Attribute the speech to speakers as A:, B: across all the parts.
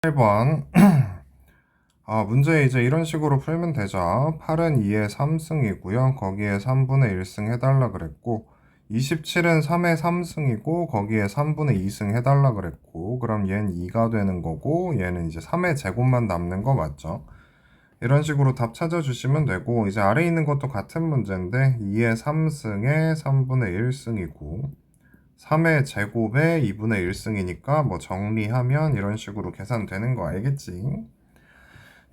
A: 8번. 문제 이제 이런 식으로 풀면 되죠. 8은 2의 3승이고요. 거기에 3분의 1승 해달라 그랬고, 27은 3의 3승이고, 거기에 3분의 2승 해달라 그랬고, 그럼 얘는 2가 되는 거고, 얘는 이제 3의 제곱만 남는 거 맞죠? 이런 식으로 답 찾아주시면 되고, 이제 아래 있는 것도 같은 문제인데, 2의 3승에 3분의 1승이고, 3의 제곱에 2분의 1승이니까 뭐 정리하면 이런 식으로 계산되는 거 알겠지?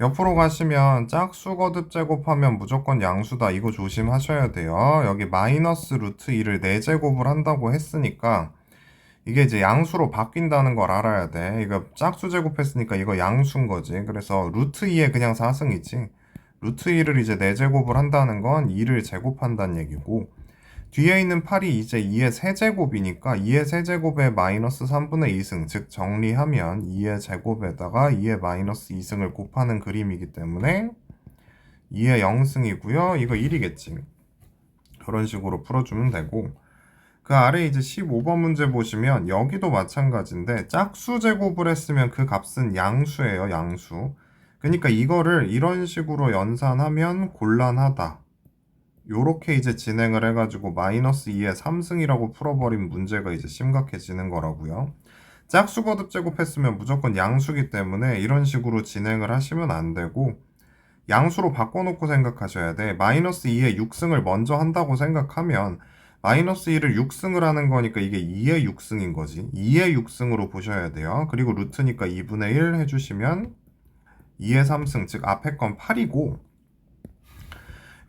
A: 옆으로 가시면 짝수 거듭 제곱하면 무조건 양수다. 이거 조심하셔야 돼요. 여기 마이너스 루트 2를 4제곱을 한다고 했으니까 이게 이제 양수로 바뀐다는 걸 알아야 돼. 이거 짝수 제곱했으니까 이거 양수인 거지. 그래서 루트 2에 그냥 4승이지. 루트 2를 이제 4제곱을 한다는 건 2를 제곱한다는 얘기고, 뒤에 있는 8이 이제 2의 세제곱이니까 2의 세제곱에 마이너스 3분의 2승, 즉 정리하면 2의 제곱에다가 2의 마이너스 2승을 곱하는 그림이기 때문에 2의 0승이고요. 이거 1이겠지. 그런 식으로 풀어주면 되고, 그 아래 이제 15번 문제 보시면 여기도 마찬가지인데 짝수 제곱을 했으면 그 값은 양수예요. 양수. 그러니까 이거를 이런 식으로 연산하면 곤란하다. 요렇게 이제 진행을 해가지고 마이너스 2의 3승이라고 풀어버린 문제가 이제 심각해지는 거라고요. 짝수 거듭 제곱했으면 무조건 양수기 때문에 이런 식으로 진행을 하시면 안 되고, 양수로 바꿔놓고 생각하셔야 돼. 마이너스 2의 6승을 먼저 한다고 생각하면 마이너스 2를 6승을 하는 거니까 이게 2의 6승인 거지. 2의 6승으로 보셔야 돼요. 그리고 루트니까 2분의 1 해주시면 2의 3승, 즉 앞에 건 8이고,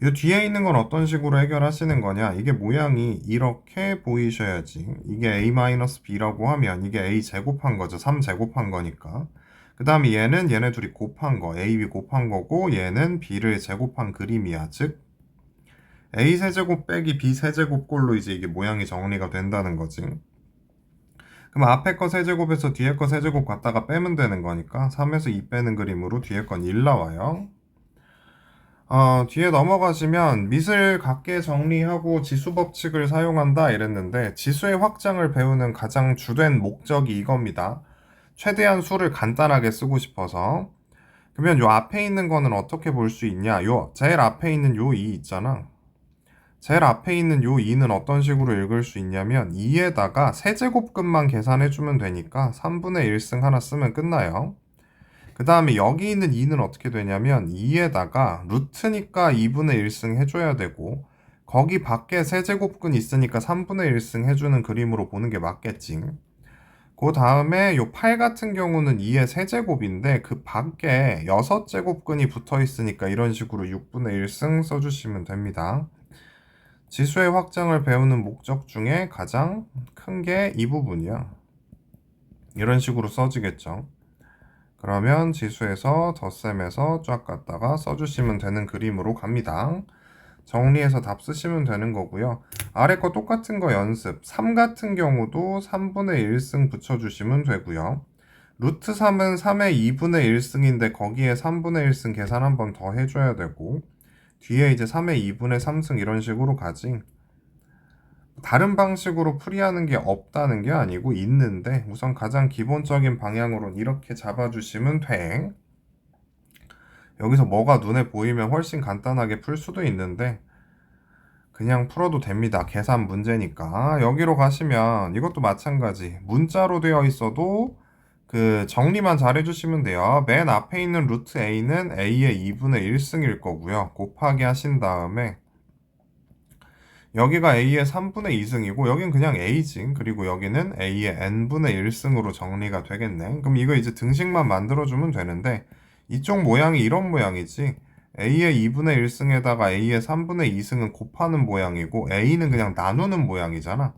A: 이 뒤에 있는 건 어떤 식으로 해결하시는 거냐? 이게 모양이 이렇게 보이셔야지. 이게 a-b라고 하면 이게 a 제곱한 거죠. 3 제곱한 거니까. 그 다음에 얘는 얘네 둘이 곱한 거, a, b 곱한 거고, 얘는 b를 제곱한 그림이야. 즉 a 세제곱 빼기 b 세제곱 꼴로 이제 이게 모양이 정리가 된다는 거지. 그럼 앞에 거 세제곱에서 뒤에 거 세제곱 갖다가 빼면 되는 거니까 3에서 2 빼는 그림으로 뒤에 건 1 나와요. 뒤에 넘어가시면 미술 각계 정리하고 지수 법칙을 사용한다 이랬는데, 지수의 확장을 배우는 가장 주된 목적이 이겁니다. 최대한 수를 간단하게 쓰고 싶어서. 그러면 요 앞에 있는 거는 어떻게 볼 수 있냐? 요 제일 앞에 있는 요 2 있잖아. 제일 앞에 있는 요 2는 어떤 식으로 읽을 수 있냐면 2에다가 세제곱근만 계산해주면 되니까 3분의 1승 하나 쓰면 끝나요. 그 다음에 여기 있는 2는 어떻게 되냐면 2에다가 루트니까 2분의 1승 해줘야 되고, 거기 밖에 세제곱근 있으니까 3분의 1승 해주는 그림으로 보는 게 맞겠지. 그 다음에 요 8 같은 경우는 2의 세제곱인데 그 밖에 6제곱근이 붙어 있으니까 이런 식으로 6분의 1승 써주시면 됩니다. 지수의 확장을 배우는 목적 중에 가장 큰 게 이 부분이야. 이런 식으로 써지겠죠. 그러면 지수에서 덧셈에서 쫙 갖다가 써주시면 되는 그림으로 갑니다. 정리해서 답 쓰시면 되는 거고요. 아래 거 똑같은 거 연습. 3 같은 경우도 3분의 1승 붙여주시면 되고요. 루트 3은 3의 2분의 1승인데 거기에 3분의 1승 계산 한 번 더 해줘야 되고, 뒤에 이제 3의 2분의 3승 이런 식으로 가지. 다른 방식으로 풀이하는 게 없다는 게 아니고 있는데, 우선 가장 기본적인 방향으로는 이렇게 잡아주시면 돼. 여기서 뭐가 눈에 보이면 훨씬 간단하게 풀 수도 있는데 그냥 풀어도 됩니다. 계산 문제니까. 여기로 가시면 이것도 마찬가지. 문자로 되어 있어도 그 정리만 잘 해주시면 돼요. 맨 앞에 있는 루트 a는 a의 2분의 1승일 거고요. 곱하기 하신 다음에 여기가 a의 3분의 2승이고 여긴 그냥 a지. 그리고 여기는 a의 n분의 1승으로 정리가 되겠네. 그럼 이거 이제 등식만 만들어주면 되는데, 이쪽 모양이 이런 모양이지. a의 2분의 1승에다가 a의 3분의 2승은 곱하는 모양이고 a는 그냥 나누는 모양이잖아.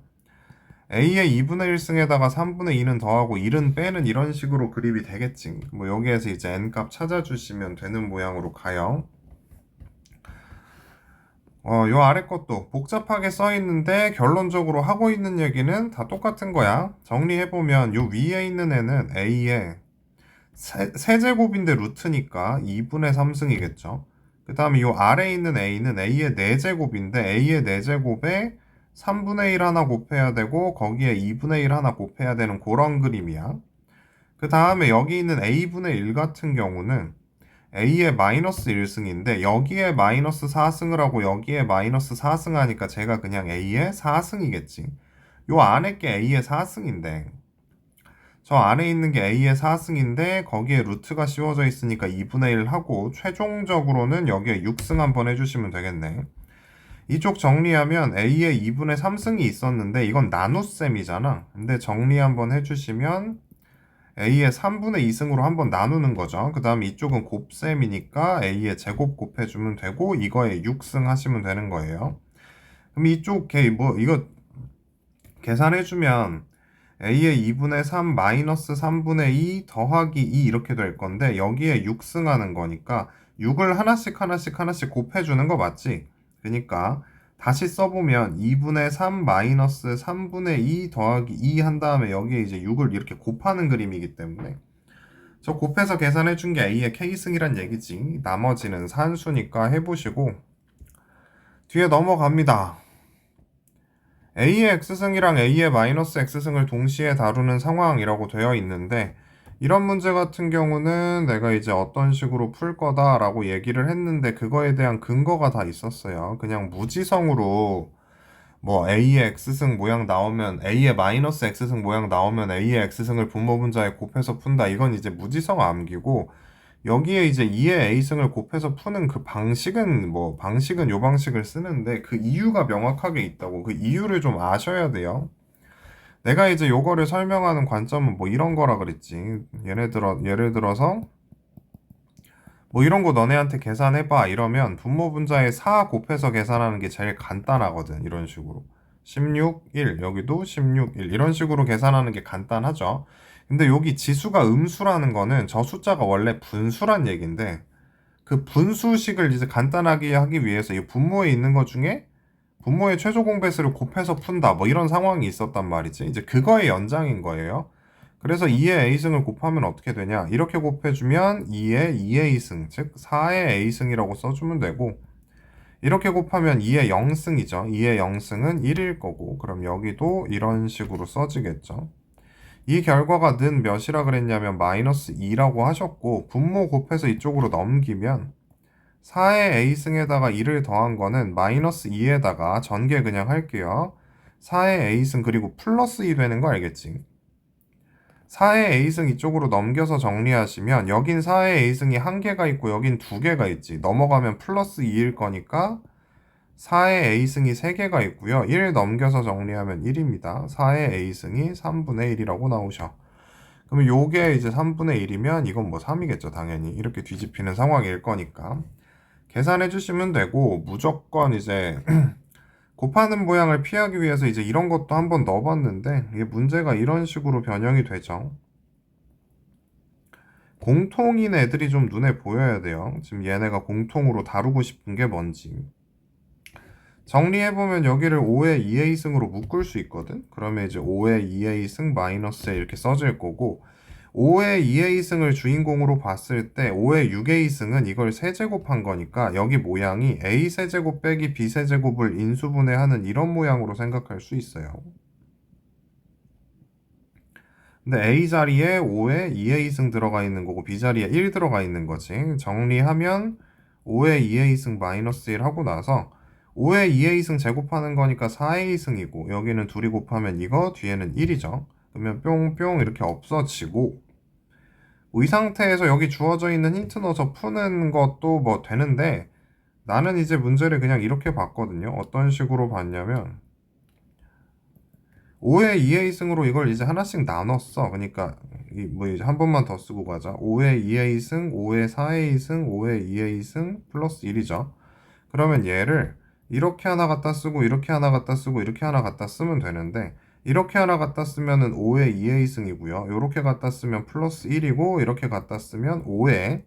A: a의 2분의 1승에다가 3분의 2는 더하고 1은 빼는 이런 식으로 그립이 되겠지. 뭐 여기에서 이제 n값 찾아주시면 되는 모양으로 가요. 요 아래 것도 복잡하게 써 있는데 결론적으로 하고 있는 얘기는 다 똑같은 거야. 정리해보면 요 위에 있는 애는 a의 세제곱인데 루트니까 2분의 3승이겠죠. 그 다음에 요 아래 있는 a는 a의 4제곱인데 a의 4제곱에 3분의 1 하나 곱해야 되고 거기에 2분의 1 하나 곱해야 되는 그런 그림이야. 그 다음에 여기 있는 a분의 1 같은 경우는 a의 마이너스 1승인데 여기에 마이너스 4승을 하고 여기에 마이너스 4승 하니까 제가 그냥 a의 4승이겠지. 요 안에 게 a의 4승인데 저 안에 있는 게 a의 4승인데 거기에 루트가 씌워져 있으니까 2분의 1 하고 최종적으로는 여기에 6승 한번 해주시면 되겠네. 이쪽 정리하면 a의 2분의 3승이 있었는데 이건 나눗셈이잖아. 근데 정리 한번 해주시면 a의 3분의 2승으로 한번 나누는 거죠. 그 다음에 이쪽은 곱셈이니까 a의 제곱 곱해주면 되고 이거에 6승 하시면 되는 거예요. 그럼 이쪽 이거 계산해주면 a의 2분의 3 마이너스 3분의 2 더하기 2 이렇게 될 건데 여기에 6승 하는 거니까 6을 하나씩 곱해주는 거 맞지? 그러니까 다시 써보면 2분의 3 마이너스 3분의 2 더하기 2 한 다음에 여기에 이제 6을 이렇게 곱하는 그림이기 때문에 저 곱해서 계산해준 게 a의 k승이란 얘기지. 나머지는 산수니까 해보시고 뒤에 넘어갑니다. a의 x승이랑 a의 마이너스 x승을 동시에 다루는 상황이라고 되어 있는데 이런 문제 같은 경우는 내가 이제 어떤 식으로 풀 거다라고 얘기를 했는데 그거에 대한 근거가 다 있었어요. 그냥 무지성으로 뭐 a의 x승 모양 나오면 a의 마이너스 x승 모양 나오면 a의 x승을 분모 분자에 곱해서 푼다. 이건 이제 무지성 암기고 여기에 이제 2의 a승을 곱해서 푸는 그 방식은 요 방식을 쓰는데 그 이유가 명확하게 있다고. 그 이유를 좀 아셔야 돼요. 내가 이제 요거를 설명하는 관점은 뭐 이런 거라 그랬지. 예를 들어서 뭐 이런 거 너네한테 계산해봐 이러면 분모 분자에 4 곱해서 계산하는 게 제일 간단하거든. 이런 식으로 16, 1 여기도 16, 1 이런 식으로 계산하는 게 간단하죠. 근데 여기 지수가 음수라는 거는 저 숫자가 원래 분수란 얘긴데 그 분수식을 이제 간단하게 하기 위해서 이 분모에 있는 것 중에 분모의 최소 공배수를 곱해서 푼다 뭐 이런 상황이 있었단 말이지. 이제 그거의 연장인 거예요. 그래서 2의 a승을 곱하면 어떻게 되냐? 이렇게 곱해주면 2의 2a승, 즉 4의 a승이라고 써주면 되고 이렇게 곱하면 2의 0승이죠. 2의 0승은 1일 거고 그럼 여기도 이런 식으로 써지겠죠. 이 결과가 는 몇이라 그랬냐면 마이너스 2라고 하셨고 분모 곱해서 이쪽으로 넘기면 4의 a승에다가 1을 더한 거는 마이너스 2에다가 전개 그냥 할게요. 4의 a승 그리고 플러스 2 되는 거 알겠지? 4의 a승 이쪽으로 넘겨서 정리하시면 여긴 4의 a승이 1개가 있고 여긴 2개가 있지. 넘어가면 플러스 2일 거니까 4의 a승이 3개가 있고요. 1 넘겨서 정리하면 1입니다. 4의 a승이 3분의 1이라고 나오셔. 그러면 요게 이제 3분의 1이면 이건 뭐 3이겠죠. 당연히. 이렇게 뒤집히는 상황일 거니까. 계산해 주시면 되고 무조건 이제 곱하는 모양을 피하기 위해서 이제 이런 것도 한번 넣어봤는데 이게 문제가 이런 식으로 변형이 되죠. 공통인 애들이 좀 눈에 보여야 돼요. 지금 얘네가 공통으로 다루고 싶은 게 뭔지. 정리해보면 여기를 5의 2a승으로 묶을 수 있거든. 그러면 이제 5의 2a승 마이너스에 이렇게 써질 거고 5의 2a승을 주인공으로 봤을 때 5의 6a승은 이걸 세제곱한 거니까 여기 모양이 a세제곱 빼기 b세제곱을 인수분해하는 이런 모양으로 생각할 수 있어요. 근데 a 자리에 5의 2a승 들어가 있는 거고 b 자리에 1 들어가 있는 거지. 정리하면 5의 2a승 마이너스 1 하고 나서 5의 2a승 제곱하는 거니까 4a승이고 여기는 둘이 곱하면 이거 뒤에는 1이죠. 그러면 뿅뿅 이렇게 없어지고 이 상태에서 여기 주어져 있는 힌트 넣어서 푸는 것도 뭐 되는데 나는 이제 문제를 그냥 이렇게 봤거든요. 어떤 식으로 봤냐면 5의 2a승으로 이걸 이제 하나씩 나눴어. 그러니까 뭐 이제 한 번만 더 쓰고 가자. 5의 2a승, 5의 4a승, 5의 2a승 플러스 1이죠. 그러면 얘를 이렇게 하나 갖다 쓰고 이렇게 하나 갖다 쓰고 이렇게 하나 갖다 쓰면 되는데 이렇게 하나 갖다 쓰면은 5의 2a승이고요. 이렇게 갖다 쓰면 플러스 1이고 이렇게 갖다 쓰면 5의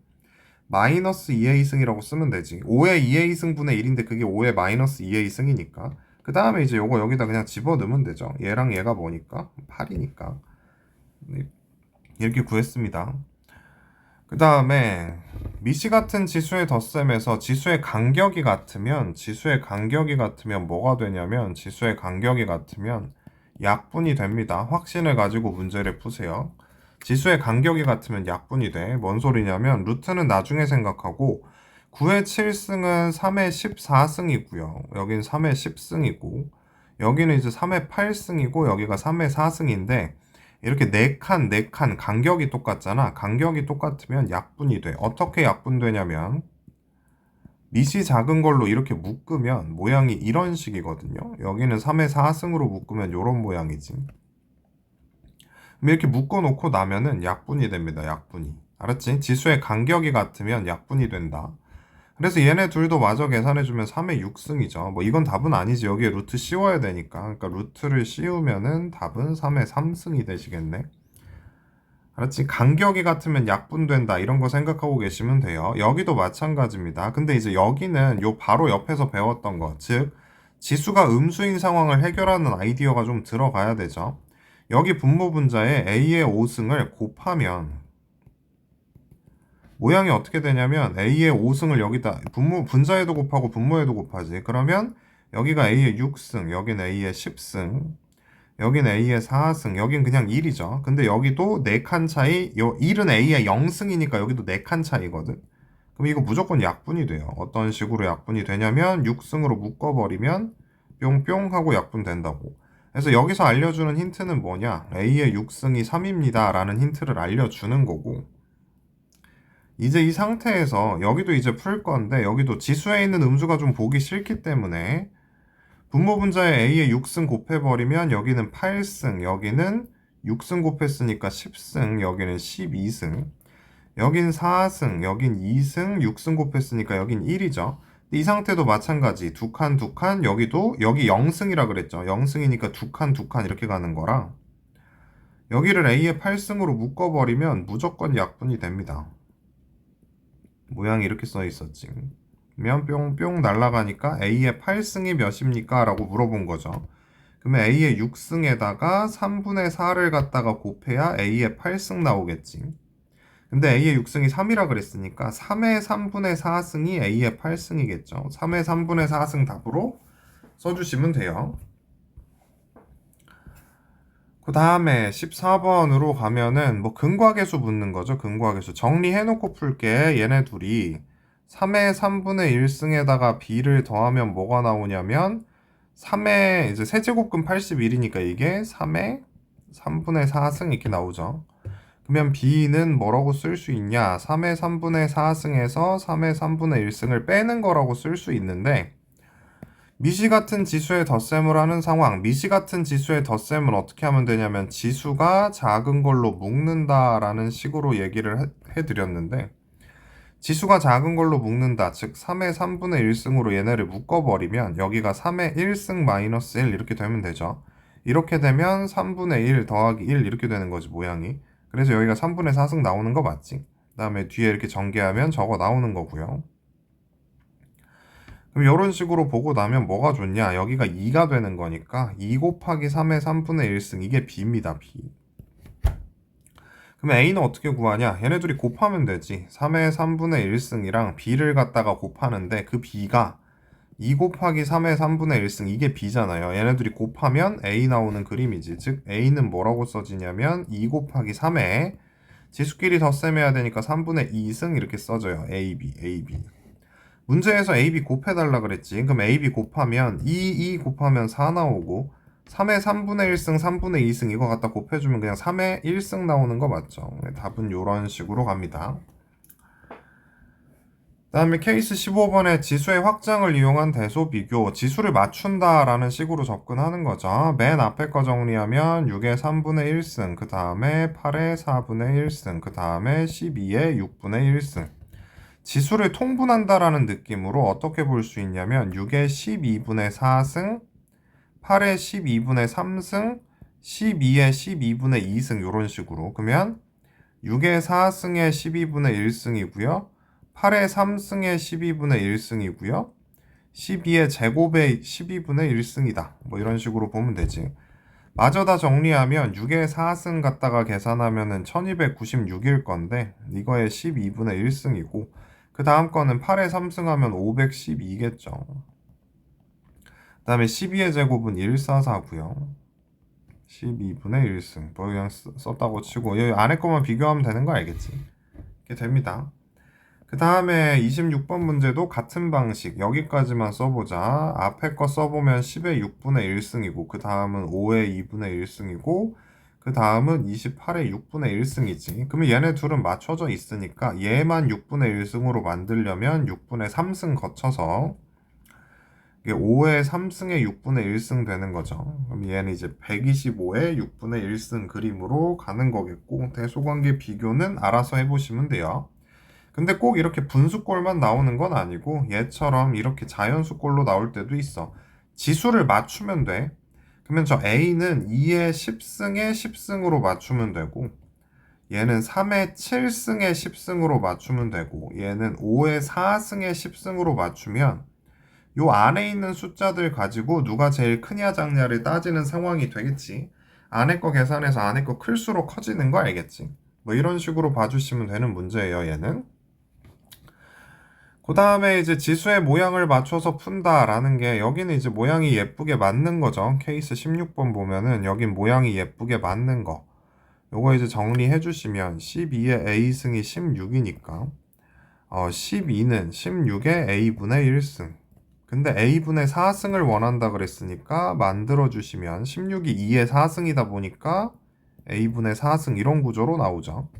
A: 마이너스 2a승이라고 쓰면 되지. 5의 2a승분의 1인데 그게 5의 마이너스 2a승이니까 그 다음에 이제 요거 여기다 그냥 집어넣으면 되죠. 얘랑 얘가 뭐니까? 8이니까 이렇게 구했습니다. 그 다음에 미시 같은 지수의 덧셈에서 지수의 간격이 같으면 뭐가 되냐면 지수의 간격이 같으면 약분이 됩니다. 확신을 가지고 문제를 푸세요. 지수의 간격이 같으면 약분이 돼. 뭔 소리냐면 루트는 나중에 생각하고 9의 7승은 3의 14승이고요. 여긴 3의 10승이고 여기는 이제 3의 8승이고 여기가 3의 4승인데 이렇게 4칸 간격이 똑같잖아. 간격이 똑같으면 약분이 돼. 어떻게 약분되냐면 밑이 작은 걸로 이렇게 묶으면 모양이 이런 식이거든요. 여기는 3의 4승으로 묶으면 이런 모양이지. 이렇게 묶어놓고 나면은 약분이 됩니다. 약분이. 알았지? 지수의 간격이 같으면 약분이 된다. 그래서 얘네 둘도 마저 계산해주면 3의 6승이죠. 뭐 이건 답은 아니지. 여기에 루트 씌워야 되니까. 그러니까 루트를 씌우면은 답은 3의 3승이 되시겠네. 알았지? 간격이 같으면 약분된다. 이런 거 생각하고 계시면 돼요. 여기도 마찬가지입니다. 근데 이제 여기는 요 바로 옆에서 배웠던 거. 즉, 지수가 음수인 상황을 해결하는 아이디어가 좀 들어가야 되죠. 여기 분모 분자에 A의 5승을 곱하면 모양이 어떻게 되냐면 A의 5승을 여기다 분자에도 곱하고 분모에도 곱하지. 그러면 여기가 A의 6승, 여긴 A의 10승, 여긴 A의 4승, 여긴 그냥 1이죠. 근데 여기도 4칸 차이, 1은 A의 0승이니까 여기도 4칸 차이거든. 그럼 이거 무조건 약분이 돼요. 어떤 식으로 약분이 되냐면 6승으로 묶어버리면 뿅뿅 하고 약분된다고. 그래서 여기서 알려주는 힌트는 뭐냐? A의 6승이 3입니다. 라는 힌트를 알려주는 거고. 이제 이 상태에서 여기도 이제 풀 건데 여기도 지수에 있는 음수가 좀 보기 싫기 때문에 분모 분자에 A의 6승 곱해버리면 여기는 8승, 여기는 6승 곱했으니까 10승, 여기는 12승, 여긴 4승, 여긴 2승, 6승 곱했으니까 여긴 1이죠. 이 상태도 마찬가지. 두 칸, 두 칸, 여기도, 여기 0승이라 그랬죠. 0승이니까 두 칸, 두 칸 이렇게 가는 거라. 여기를 A의 8승으로 묶어버리면 무조건 약분이 됩니다. 모양이 이렇게 써 있었지. 그러면 뿅뿅 날아가니까 A의 8승이 몇입니까? 라고 물어본 거죠. 그러면 A의 6승에다가 3분의 4를 갖다가 곱해야 A의 8승 나오겠지. 근데 A의 6승이 3이라 그랬으니까 3의 3분의 4승이 A의 8승이겠죠. 3의 3분의 4승 답으로 써주시면 돼요. 그 다음에 14번으로 가면은 뭐 근과계수 묻는 거죠. 근과계수. 정리해놓고 풀게. 얘네 둘이 3의 3분의 1승에다가 b를 더하면 뭐가 나오냐면 3의 이제 세제곱근 81이니까 이게 3의 3분의 4승 이렇게 나오죠. 그러면 b는 뭐라고 쓸 수 있냐? 3의 3분의 4승에서 3의 3분의 1승을 빼는 거라고 쓸 수 있는데 미시 같은 지수의 덧셈을 하는 상황. 미시 같은 지수의 덧셈은 어떻게 하면 되냐면 지수가 작은 걸로 묶는다라는 식으로 얘기를 해드렸는데 지수가 작은 걸로 묶는다. 즉 3의 3분의 1승으로 얘네를 묶어버리면 여기가 3의 1승 마이너스 1 이렇게 되면 되죠. 이렇게 되면 3분의 1 더하기 1 이렇게 되는 거지 모양이. 그래서 여기가 3분의 4승 나오는 거 맞지? 그 다음에 뒤에 이렇게 전개하면 저거 나오는 거고요. 그럼 이런 식으로 보고 나면 뭐가 좋냐? 여기가 2가 되는 거니까 2 곱하기 3의 3분의 1승 이게 b입니다. b. 그럼 a는 어떻게 구하냐? 얘네 둘이 곱하면 되지. 3의 3분의 1승이랑 b를 갖다가 곱하는데 그 b가 2 곱하기 3의 3분의 1승 이게 b잖아요. 얘네 둘이 곱하면 a 나오는 그림이지. 즉 a는 뭐라고 써지냐면 2 곱하기 3의 지수끼리 덧셈해야 되니까 3분의 2승 이렇게 써져요. ab. 문제에서 AB 곱해달라 그랬지. 그럼 AB 곱하면 2 곱하면 4 나오고 3의 3분의 1승, 3분의 2승 이거 갖다 곱해주면 그냥 3의 1승 나오는 거 맞죠? 네, 답은 이런 식으로 갑니다. 그 다음에 케이스 15번에 지수의 확장을 이용한 대소 비교, 지수를 맞춘다라는 식으로 접근하는 거죠. 맨 앞에 거 정리하면 6의 3분의 1승, 그 다음에 8의 4분의 1승, 그 다음에 12의 6분의 1승. 지수를 통분한다라는 느낌으로 어떻게 볼 수 있냐면 6의 12분의 4승, 8의 12분의 3승, 12의 12분의 2승 이런 식으로. 그러면 6의 4승의 12분의 1승이고요. 8의 3승의 12분의 1승이고요. 12의 제곱의 12분의 1승이다. 뭐 이런 식으로 보면 되지. 마저 다 정리하면 6의 4승 갖다가 계산하면은 1296일 건데 이거의 12분의 1승이고 그 다음 거는 8의 3승 하면 512겠죠. 그 다음에 12의 제곱은 144고요. 12분의 1승. 뭐 그냥 썼다고 치고 여기 안에 것만 비교하면 되는 거 알겠지? 이렇게 됩니다. 그 다음에 26번 문제도 같은 방식 여기까지만 써보자. 앞에 거 써보면 10의 6분의 1승이고 그 다음은 5의 2분의 1승이고 그 다음은 28의 6분의 1승이지. 그러면 얘네 둘은 맞춰져 있으니까 얘만 6분의 1승으로 만들려면 6분의 3승 거쳐서 이게 5의 3승의 6분의 1승 되는 거죠. 그럼 얘는 이제 125의 6분의 1승 그림으로 가는 거겠고 대소관계 비교는 알아서 해보시면 돼요. 근데 꼭 이렇게 분수꼴만 나오는 건 아니고 얘처럼 이렇게 자연수꼴로 나올 때도 있어. 지수를 맞추면 돼. 그러면 저 A는 2의 10승에 10승으로 맞추면 되고 얘는 3의 7승에 10승으로 맞추면 되고 얘는 5의 4승에 10승으로 맞추면 요 안에 있는 숫자들 가지고 누가 제일 크냐 작냐를 따지는 상황이 되겠지. 안에 거 계산해서 안에 거 클수록 커지는 거 알겠지. 뭐 이런 식으로 봐주시면 되는 문제예요, 얘는. 그 다음에 이제 지수의 모양을 맞춰서 푼다라는 게 여기는 이제 모양이 예쁘게 맞는 거죠. 케이스 16번 보면은 여긴 모양이 예쁘게 맞는 거. 요거 이제 정리해 주시면 12의 a승이 16이니까 12는 16의 a분의 1승. 근데 a분의 4승을 원한다 그랬으니까 만들어 주시면 16이 2의 4승이다 보니까 a분의 4승 이런 구조로 나오죠.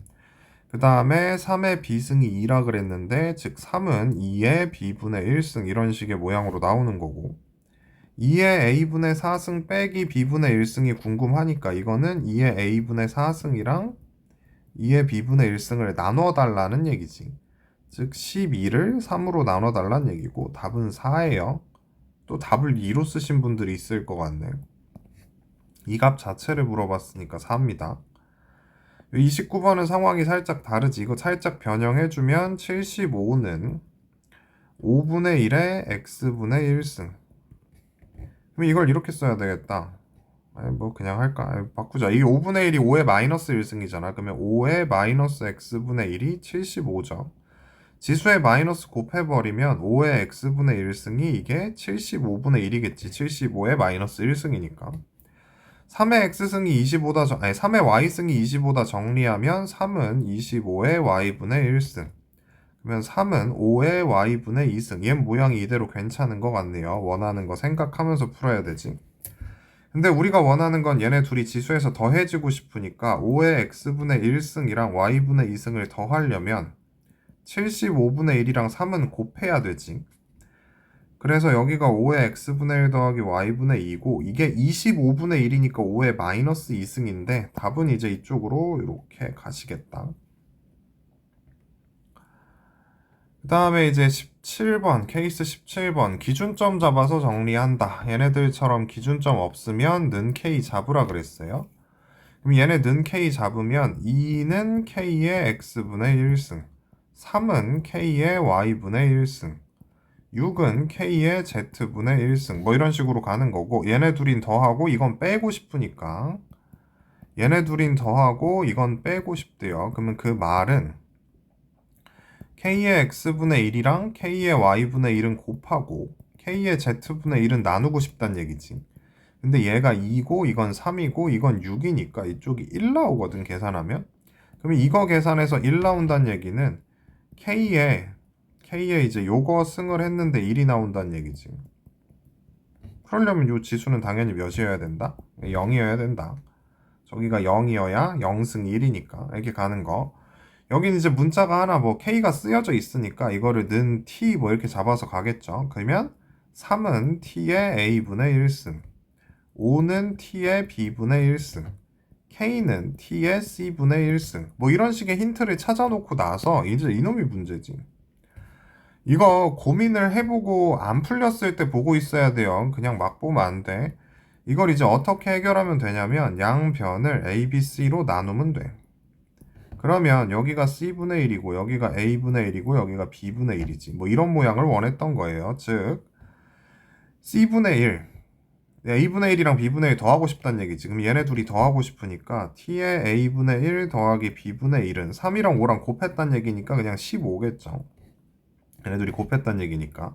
A: 그 다음에 3의 b승이 2라 그랬는데 즉 3은 2의 b분의 1승 이런 식의 모양으로 나오는 거고 2의 a분의 4승 빼기 b분의 1승이 궁금하니까 이거는 2의 a분의 4승이랑 2의 b분의 1승을 나눠 달라는 얘기지. 즉 12를 3으로 나눠 달라는 얘기고 답은 4예요. 또 답을 2로 쓰신 분들이 있을 것 같네. 이 값 자체를 물어봤으니까 4입니다. 29번은 상황이 살짝 다르지. 이거 살짝 변형해주면 75는 5분의 1의 x분의 1승. 그럼 이걸 이렇게 써야 되겠다. 아니 뭐 그냥 할까? 아니, 바꾸자. 이 5분의 1이 5의 마이너스 1승이잖아. 그러면 5의 마이너스 x분의 1이 75죠. 지수의 마이너스 곱해버리면 5의 x분의 1승이 이게 75분의 1이겠지. 75의 마이너스 1승이니까. 3의 x승이 25다 3의 y승이 25다 정리하면 3은 25의 y분의 1승. 그러면 3은 5의 y분의 2승. 얘 모양이 이대로 괜찮은 것 같네요. 원하는 거 생각하면서 풀어야 되지. 근데 우리가 원하는 건 얘네 둘이 지수에서 더해지고 싶으니까 5의 x분의 1승이랑 y분의 2승을 더하려면 75분의 1이랑 3은 곱해야 되지. 그래서 여기가 5의 x분의 1 더하기 y분의 2고 이게 25분의 1이니까 5의 마이너스 2승인데 답은 이제 이쪽으로 이렇게 가시겠다. 그 다음에 이제 17번 케이스 17번 기준점 잡아서 정리한다. 얘네들처럼 기준점 없으면 는 k 잡으라 그랬어요. 그럼 얘네 는 k 잡으면 2는 k의 x분의 1승 3은 k의 y분의 1승 6은 k의 z분의 1승 뭐 이런 식으로 가는 거고 얘네 둘인 더하고 이건 빼고 싶으니까 얘네 둘인 더하고 이건 빼고 싶대요. 그러면 그 말은 k의 x분의 1이랑 k의 y분의 1은 곱하고 k의 z분의 1은 나누고 싶단 얘기지. 근데 얘가 2고 이건 3이고 이건 6이니까 이쪽이 1 나오거든 계산하면. 그러면 이거 계산해서 1 나온다는 얘기는 k에 이제 요거 승을 했는데 1이 나온다는 얘기지. 그러려면 요 지수는 당연히 몇이어야 된다? 0이어야 된다. 저기가 0이어야 0승 1이니까 이렇게 가는 거. 여기는 이제 문자가 하나 뭐 k가 쓰여져 있으니까 이거를 는 t 뭐 이렇게 잡아서 가겠죠. 그러면 3은 t의 a분의 1승 5는 t의 b분의 1승 k는 t의 c분의 1승 뭐 이런 식의 힌트를 찾아놓고 나서 이제 이놈이 문제지. 이거 고민을 해보고 안 풀렸을 때 보고 있어야 돼요. 그냥 막 보면 안 돼. 이걸 이제 어떻게 해결하면 되냐면 양변을 a, b, c로 나누면 돼. 그러면 여기가 c분의 1이고 여기가 a분의 1이고 여기가 b분의 1이지. 뭐 이런 모양을 원했던 거예요. 즉 c분의 1 a분의 1이랑 b분의 1 더하고 싶다는 얘기지. 그럼 얘네 둘이 더하고 싶으니까 t의 a분의 1 더하기 b분의 1은 3이랑 5랑 곱했다는 얘기니까 그냥 15겠죠. 얘네 둘이 곱했다는 얘기니까.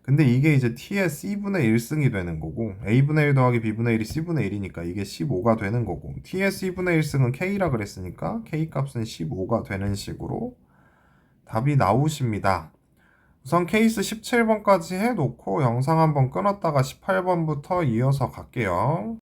A: 근데 이게 이제 t의 c분의 1승이 되는 거고 a분의 1 더하기 b분의 1이 c분의 1이니까 이게 15가 되는 거고 t의 c분의 1승은 k라 그랬으니까 k 값은 15가 되는 식으로 답이 나오십니다. 우선 케이스 17번까지 해놓고 영상 한번 끊었다가 18번부터 이어서 갈게요.